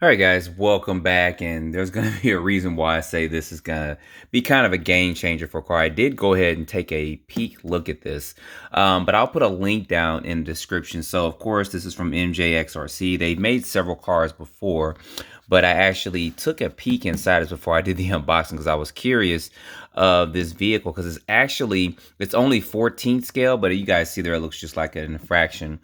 All right, guys, welcome back. And there's going to be a reason why I say this is going to be kind of a game changer for a car. I did go ahead and take a peek look at this, but I'll put a link down in the description. So, of course, this is from MJX RC. They've made several cars before, but I actually took a peek inside this before I did the unboxing because I was curious of this vehicle because it's only 14th scale, but you guys see there it looks just like an infraction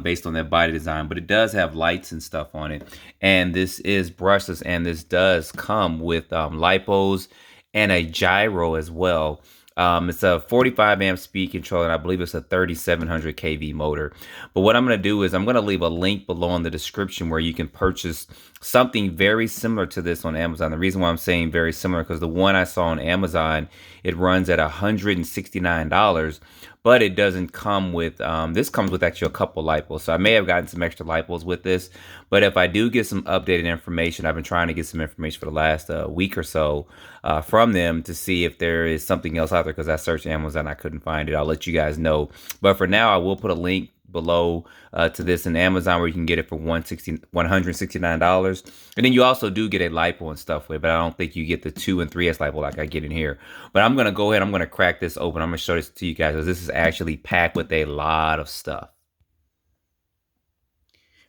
based on that body design, but it does have lights and stuff on it, and this is brushless, and this does come with lipos and a gyro as well. It's a 45 amp speed controller, and I believe it's a 3700 kV motor. But what I'm going to do is I'm going to leave a link below in the description where you can purchase something very similar to this on Amazon. The reason why I'm saying very similar because the one I saw on Amazon, it runs at $169, but it doesn't come with, this comes with actually a couple lipos. So I may have gotten some extra lipos with this, but if I do get some updated information, I've been trying to get some information for the last week or so from them to see if there is something else out there because I searched Amazon, I couldn't find it. I'll let you guys know. But for now, I will put a link below to this in Amazon where you can get it for $169. And then you also do get a lipo and stuff with it, but I don't think you get the 2 and 3S lipo like I get in here. But I'm going to go ahead, I'm going to crack this open. I'm going to show this to you guys because this is actually packed with a lot of stuff.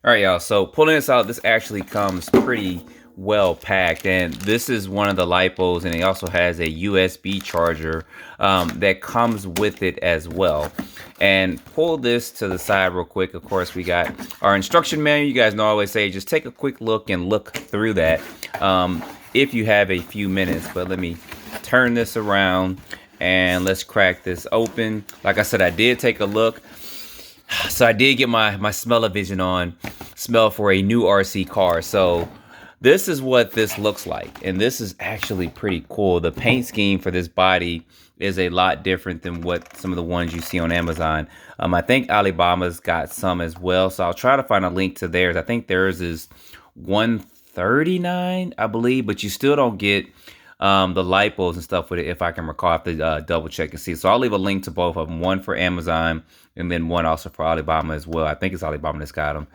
All right, y'all, so pulling this out, this actually comes pretty well packed, and this is one of the lipos, and it also has a USB charger that comes with it as well. And pull this to the side real quick. Of course, we got our instruction manual. You guys know I always say just take a quick look and look through that if you have a few minutes. But let me turn this around and let's crack this open. Like I said, I did take a look. So I did get my smell-o-vision on, smell for a new RC car. So this is what this looks like, and this is actually pretty cool. The paint scheme for this body is a lot different than what some of the ones you see on Amazon. I think Alibaba's got some as well, so I'll try to find a link to theirs. I think theirs is $139, I believe, but you still don't get the lipos and stuff with it, if I can recall. I have to double check and see. So I'll leave a link to both of them, one for Amazon and then one also for Alibaba as well. I think it's Alibaba that's got them.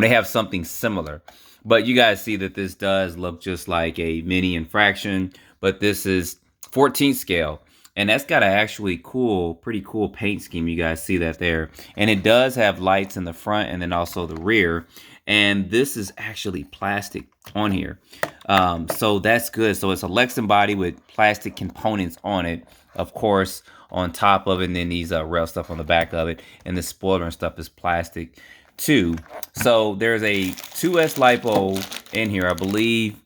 They have something similar, but you guys see that this does look just like a mini infraction, but this is 14th scale. And that's got an actually pretty cool paint scheme. You guys see that there. And it does have lights in the front and then also the rear. And this is actually plastic on here. So that's good. So it's a Lexan body with plastic components on it, of course, on top of it. And then these rail stuff on the back of it. And the spoiler and stuff is plastic too. So there's a 2S lipo in here. I believe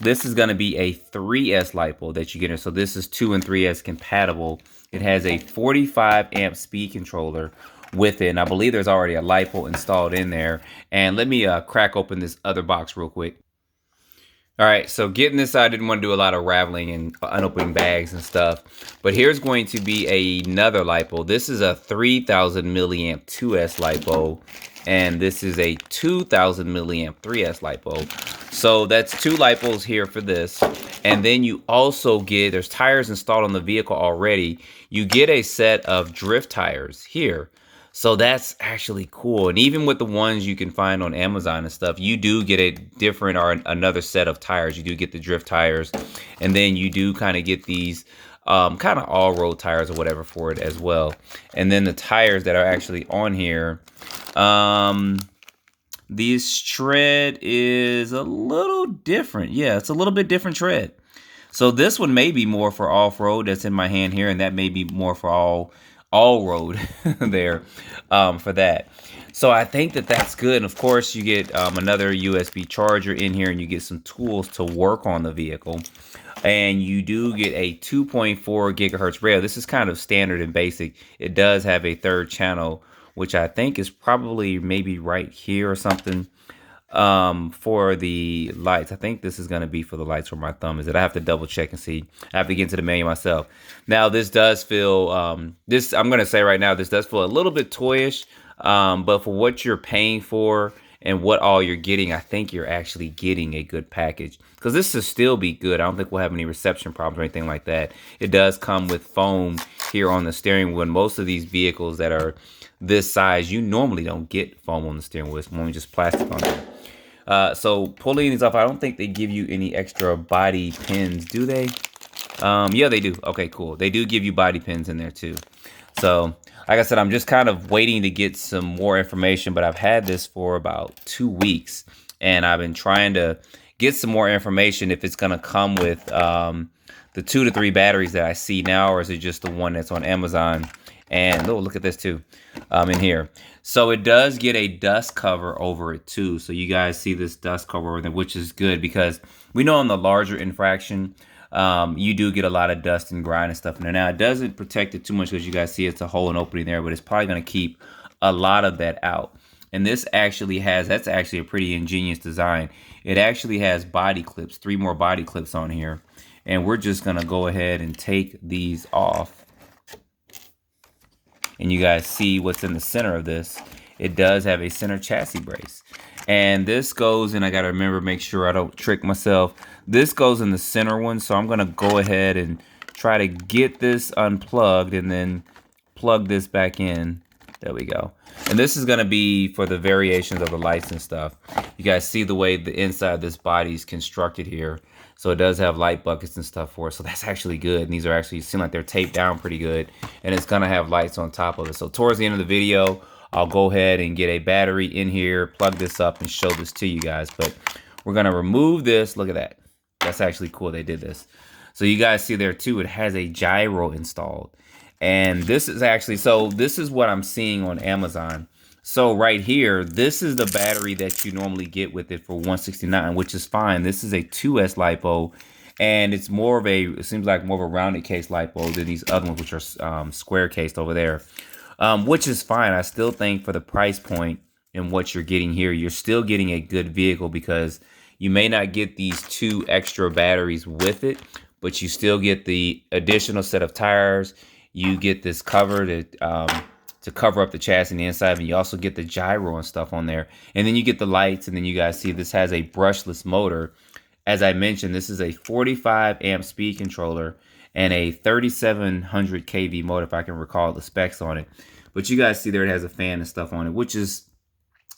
this is going to be a 3S lipo that you get in. So this is 2 and 3S compatible. It has a 45 amp speed controller with it, and I believe there's already a lipo installed in there. And let me crack open this other box real quick. All right, so getting this out, I didn't want to do a lot of raveling and unopening bags and stuff, but here's going to be another lipo. This is a 3000 milliamp 2S lipo, and this is a 2000 milliamp 3S lipo. So that's two lipos here for this. And then you also get, there's tires installed on the vehicle already. You get a set of drift tires here. So that's actually cool. And even with the ones you can find on Amazon and stuff, you do get a different or another set of tires. You do get the drift tires. And then you do kind of get these kind of all-road tires or whatever for it as well. And then the tires that are actually on here, this tread is a little different. Yeah, it's a little bit different tread. So this one may be more for off-road that's in my hand here, and that may be more for all road there for that. So I think that that's good. And of course you get another USB charger in here, and you get some tools to work on the vehicle. And you do get a 2.4 gigahertz rail. This is kind of standard and basic. It does have a third channel, which I think is probably maybe right here or something for the lights. I think this is going to be for the lights where my thumb is. I have to double check and see. I have to get into the menu myself. Now this does feel, I'm going to say right now, this does feel a little bit toyish, but for what you're paying for and what all you're getting, I think you're actually getting a good package, because this will still be good. I don't think we'll have any reception problems or anything like that. It does come with foam here on the steering wheel. And most of these vehicles that are this size, you normally don't get foam on the steering wheel. It's normally just plastic on there. So pulling these off, I don't think they give you any extra body pins, do they? Yeah, they do. Okay, cool. They do give you body pins in there too. So, like I said, I'm just kind of waiting to get some more information, but I've had this for about 2 weeks, and I've been trying to get some more information if it's gonna come with the 2 to 3 batteries that I see now, or is it just the one that's on Amazon? And oh, look at this too, in here. So it does get a dust cover over it too. So you guys see this dust cover over there, which is good because we know on the larger infraction, you do get a lot of dust and grime and stuff in there. Now it doesn't protect it too much because you guys see it's a hole and opening there, but it's probably going to keep a lot of that out. And this actually has, that's actually a pretty ingenious design. It actually has body clips, 3 more body clips on here. And we're just going to go ahead and take these off. And you guys see what's in the center of this. It does have a center chassis brace. And this goes, and I got to remember, make sure I don't trick myself. This goes in the center one, so I'm going to go ahead and try to get this unplugged and then plug this back in. There we go. And this is going to be for the variations of the lights and stuff. You guys see the way the inside of this body is constructed here. So it does have light buckets and stuff for it. So that's actually good. And these are actually seem like they're taped down pretty good. And it's going to have lights on top of it. So towards the end of the video, I'll go ahead and get a battery in here, plug this up, and show this to you guys. But we're going to remove this. Look at that. That's actually cool they did this. So you guys see there too, it has a gyro installed. And this is actually, so this is what I'm seeing on Amazon. So right here, this is the battery that you normally get with it for 169, which is fine. This is a 2S LiPo, and it's more of a, it seems like more of a rounded case LiPo than these other ones, which are square cased over there, which is fine. I still think for the price point and what you're getting here, you're still getting a good vehicle because you may not get these 2 extra batteries with it, but you still get the additional set of tires. You get this cover to cover up the chassis and the inside, and you also get the gyro and stuff on there. And then you get the lights, and then you guys see this has a brushless motor. As I mentioned, this is a 45 amp speed controller and a 3700 kV motor, if I can recall the specs on it. But you guys see there it has a fan and stuff on it, which is,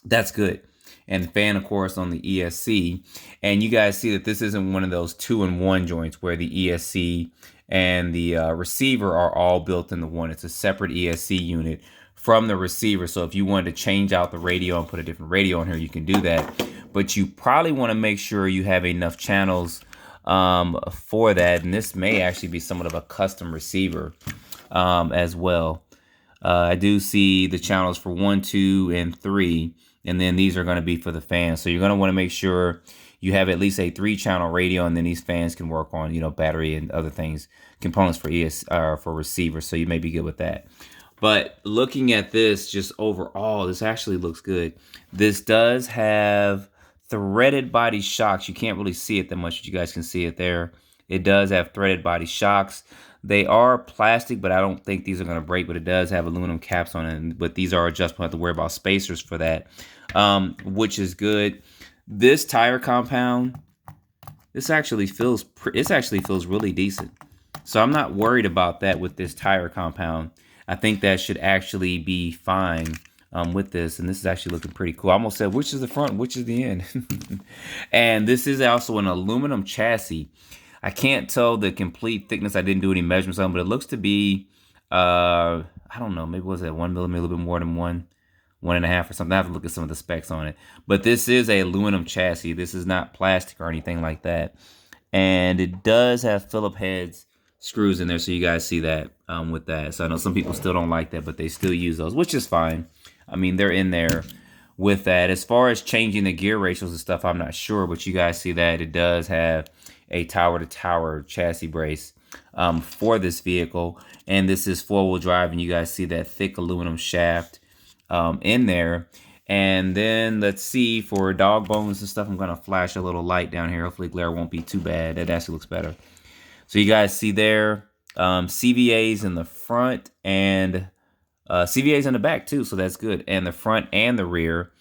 that's good. And the fan, of course, on the ESC. And you guys see that this isn't one of those 2-in-1 joints where the ESC and the receiver are all built into one. It's a separate ESC unit from the receiver. So if you wanted to change out the radio and put a different radio on here, you can do that. But you probably want to make sure you have enough channels for that. And this may actually be somewhat of a custom receiver as well. I do see the channels for 1, 2, and 3. And then these are going to be for the fans. So you're going to want to make sure you have at least a 3-channel radio, and then these fans can work on, you know, battery and other things, components for for receivers. So you may be good with that. But looking at this, just overall, this actually looks good. This does have threaded body shocks. You can't really see it that much, but you guys can see it there. It does have threaded body shocks. They are plastic, but I don't think these are going to break, but it does have aluminum caps on it. But these are adjustable. I have to worry about spacers for that, which is good. This tire compound, this actually feels really decent. So I'm not worried about that with this tire compound. I think that should actually be fine with this. And this is actually looking pretty cool. I almost said, which is the front, which is the end? And this is also an aluminum chassis. I can't tell the complete thickness. I didn't do any measurements on it, but it looks to be, I don't know, maybe was that 1 millimeter, a little bit more than 1.5 or something. I have to look at some of the specs on it. But this is a aluminum chassis. This is not plastic or anything like that. And it does have Phillip heads screws in there, so you guys see that with that. So I know some people still don't like that, but they still use those, which is fine. I mean, they're in there with that. As far as changing the gear ratios and stuff, I'm not sure, but you guys see that it does have a tower-to-tower chassis brace for this vehicle. And this is 4-wheel drive, and you guys see that thick aluminum shaft in there. And then let's see, for dog bones and stuff, I'm going to flash a little light down here. Hopefully glare won't be too bad. That actually looks better. So you guys see there CVAs in the front and CVAs in the back too, so that's good. And the front and the rear.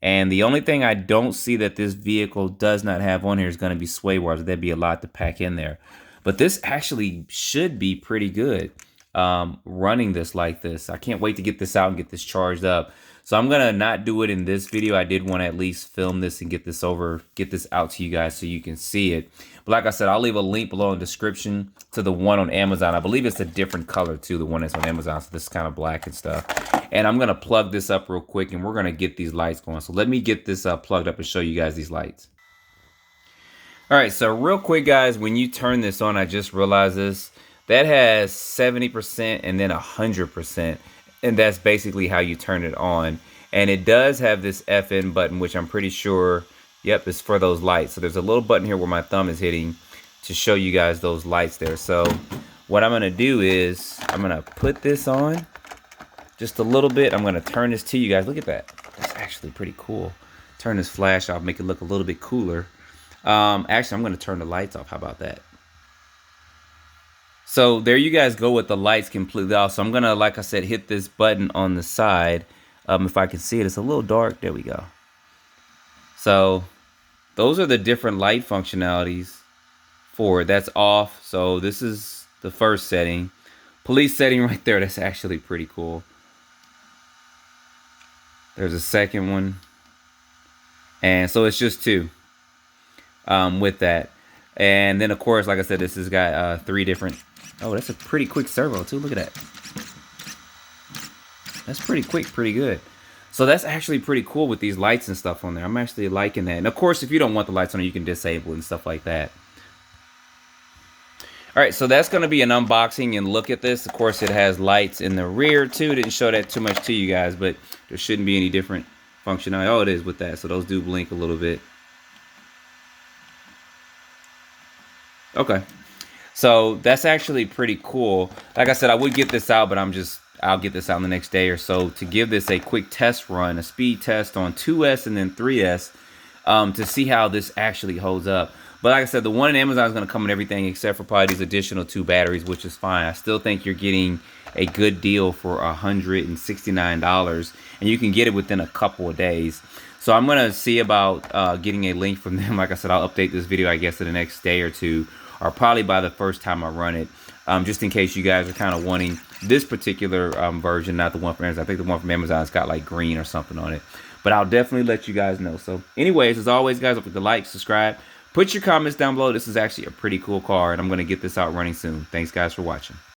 And the only thing I don't see that this vehicle does not have on here is going to be sway bars. That'd be a lot to pack in there. But this actually should be pretty good running this like this. I can't wait to get this out and get this charged up. So I'm gonna not do it in this video. I did want to at least film this and get this out to you guys so you can see it. But like I said, I'll leave a link below in the description to the one on Amazon. I believe it's a different color too, the one that's on Amazon. So this is kind of black and stuff. And I'm gonna plug this up real quick and we're gonna get these lights going. So let me get this plugged up and show you guys these lights. All right, so real quick guys, when you turn this on, I just realized this. That has 70% and then 100%. And that's basically how you turn it on. And it does have this FN button, which I'm pretty sure, yep, is for those lights. So there's a little button here where my thumb is hitting to show you guys those lights there. So what I'm gonna do is I'm gonna put this on just a little bit. I'm gonna turn this to you guys. Look at that. That's actually pretty cool. Turn this flash off, make it look a little bit cooler. Actually, I'm gonna turn the lights off. How about that? So there you guys go with the lights completely off. So I'm gonna, like I said, hit this button on the side. If I can see it, it's a little dark. There we go. So those are the different light functionalities for it. That's off. So this is the first setting. Police setting right there. That's actually pretty cool. There's a second one. And so it's just two with that. And then, of course, like I said, this has got 3 different... Oh, that's a pretty quick servo, too. Look at that. That's pretty quick, pretty good. So that's actually pretty cool with these lights and stuff on there. I'm actually liking that. And, of course, if you don't want the lights on, you can disable it and stuff like that. All right, so that's going to be an unboxing and look at this. Of course, it has lights in the rear, too. Didn't show that too much to you guys, but there shouldn't be any different functionality. Oh, it is with that. So those do blink a little bit. Okay. So that's actually pretty cool. Like I said, I would get this out, but I'll get this out in the next day or so to give this a quick test run, a speed test on 2S and then 3S to see how this actually holds up. But like I said, the one in Amazon is going to come with everything except for probably these additional 2 batteries, which is fine. I still think you're getting a good deal for $169, and you can get it within a couple of days. So I'm going to see about getting a link from them. Like I said, I'll update this video, I guess, in the next day or two, or probably by the first time I run it, just in case you guys are kind of wanting this particular version, not the one from Amazon. I think the one from Amazon's got like green or something on it, but I'll definitely let you guys know. So anyways, as always, guys, don't forget to like, subscribe, put your comments down below. This is actually a pretty cool car, and I'm going to get this out running soon. Thanks, guys, for watching.